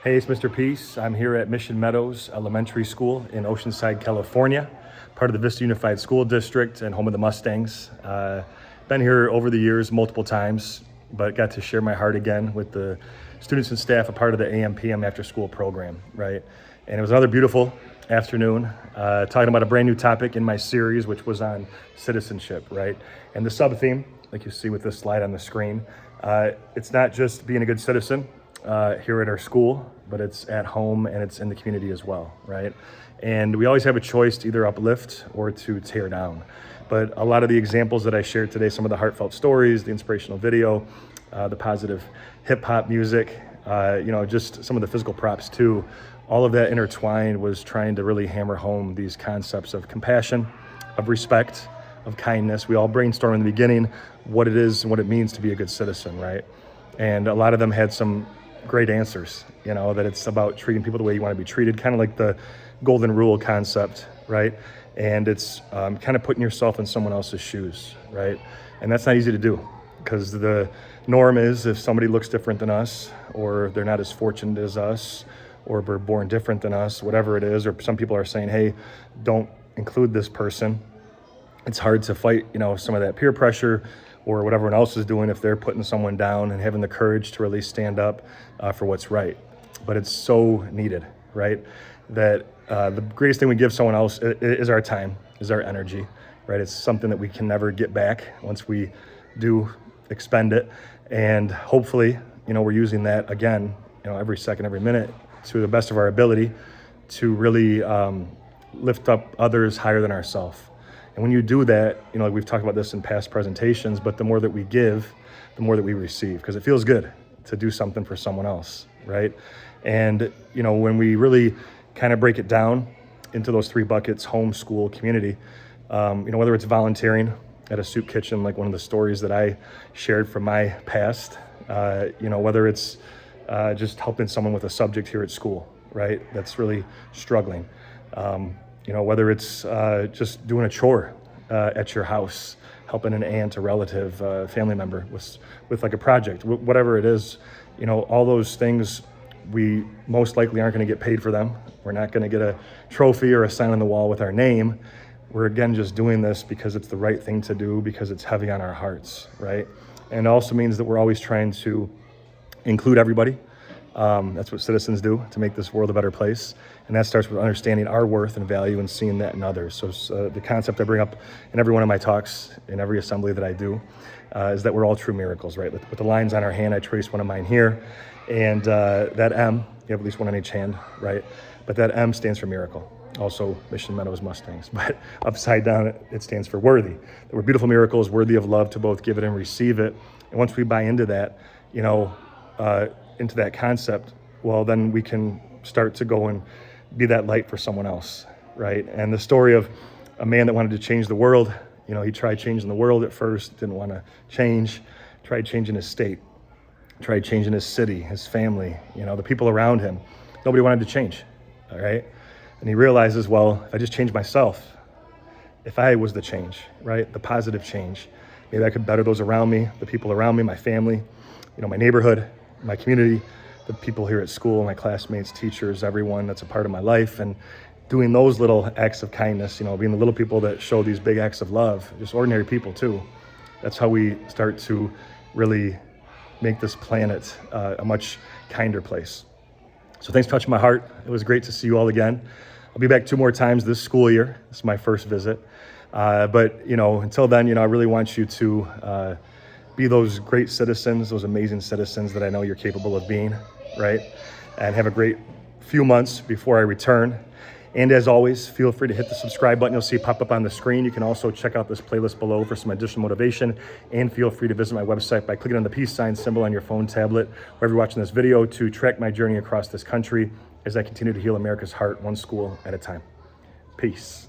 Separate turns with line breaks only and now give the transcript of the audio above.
Hey, it's Mr. Peace. I'm here at Meadows Elementary School in Oceanside, California, part of the Vista Unified School District and home of the Mustangs. Been here over the years multiple times, but got to share my heart again with the students and staff, a part of the AM/PM after school program, right? And it was another beautiful afternoon, talking about a brand new topic in my series, which was on citizenship, right? And the sub-theme, like you see with this slide on the screen, it's not just being a good citizen here at our school, but it's at home and it's in the community as well, right? And we always have a choice to either uplift or to tear down. But a lot of the examples that I shared today, some of the heartfelt stories, the inspirational video, the positive hip hop music, just some of the physical props too, all of that intertwined was trying to really hammer home these concepts of compassion, of respect, of kindness. We all brainstorm in the beginning what it is and what it means to be a good citizen, right? And a lot of them had some great answers, that it's about treating people the way you want to be treated, kind of like the golden rule concept, right? And it's kind of putting yourself in someone else's shoes, right? And that's not easy to do because the norm is if somebody looks different than us, or they're not as fortunate as us, or we're born different than us, whatever it is, or some people are saying, hey, don't include this person. It's hard to fight, some of that peer pressure or what everyone else is doing if they're putting someone down and having the courage to really stand up for what's right. But it's so needed, right? That the greatest thing we give someone else is our time, is our energy, right? It's something that we can never get back once we do expend it. And hopefully, we're using that again, every second, every minute to the best of our ability to really lift up others higher than ourselves. And when you do that, like we've talked about this in past presentations, but the more that we give, the more that we receive, because it feels good to do something for someone else, right? And, when we really kind of break it down into those three buckets, home, school, community, whether it's volunteering at a soup kitchen, like one of the stories that I shared from my past, whether it's just helping someone with a subject here at school, right? That's really struggling. Whether it's just doing a chore at your house, helping an aunt, a relative, family member with like a project, whatever it is, all those things, we most likely aren't going to get paid for them. We're not going to get a trophy or a sign on the wall with our name. We're again just doing this because it's the right thing to do, because it's heavy on our hearts, right? And it also means that we're always trying to include everybody. That's what citizens do to make this world a better place. And that starts with understanding our worth and value and seeing that in others. So the concept I bring up in every one of my talks, in every assembly that I do, is that we're all true miracles, right? With the lines on our hand, I trace one of mine here. And that M, you have at least one on each hand, right? But that M stands for miracle. Also Meadows Mustangs, but upside down, it stands for worthy. That we're beautiful miracles, worthy of love to both give it and receive it. And once we buy into that, into that concept, well, then we can start to go and be that light for someone else, right? And the story of a man that wanted to change the world, he tried changing the world at first, didn't want to change, tried changing his state, tried changing his city, his family, the people around him. Nobody wanted to change, all right? And he realizes, well, if I just change myself, if I was the change, right, the positive change, maybe I could better those around me, the people around me, my family, my neighborhood, my community, the people here at school, my classmates, teachers, everyone that's a part of my life, and doing those little acts of kindness, being the little people that show these big acts of love, just ordinary people too. That's how we start to really make this planet a much kinder place. So thanks for touching my heart. It was great to see you all again. I'll be back 2 more times this school year. This is my first visit. But until then, I really want you to be those great citizens, those amazing citizens that I know you're capable of being, right? And have a great few months before I return. And as always, feel free to hit the subscribe button you'll see pop up on the screen. You can also check out this playlist below for some additional motivation, and feel free to visit my website by clicking on the peace sign symbol on your phone, tablet, wherever you're watching this video, to track my journey across this country as I continue to heal America's heart, one school at a time. Peace.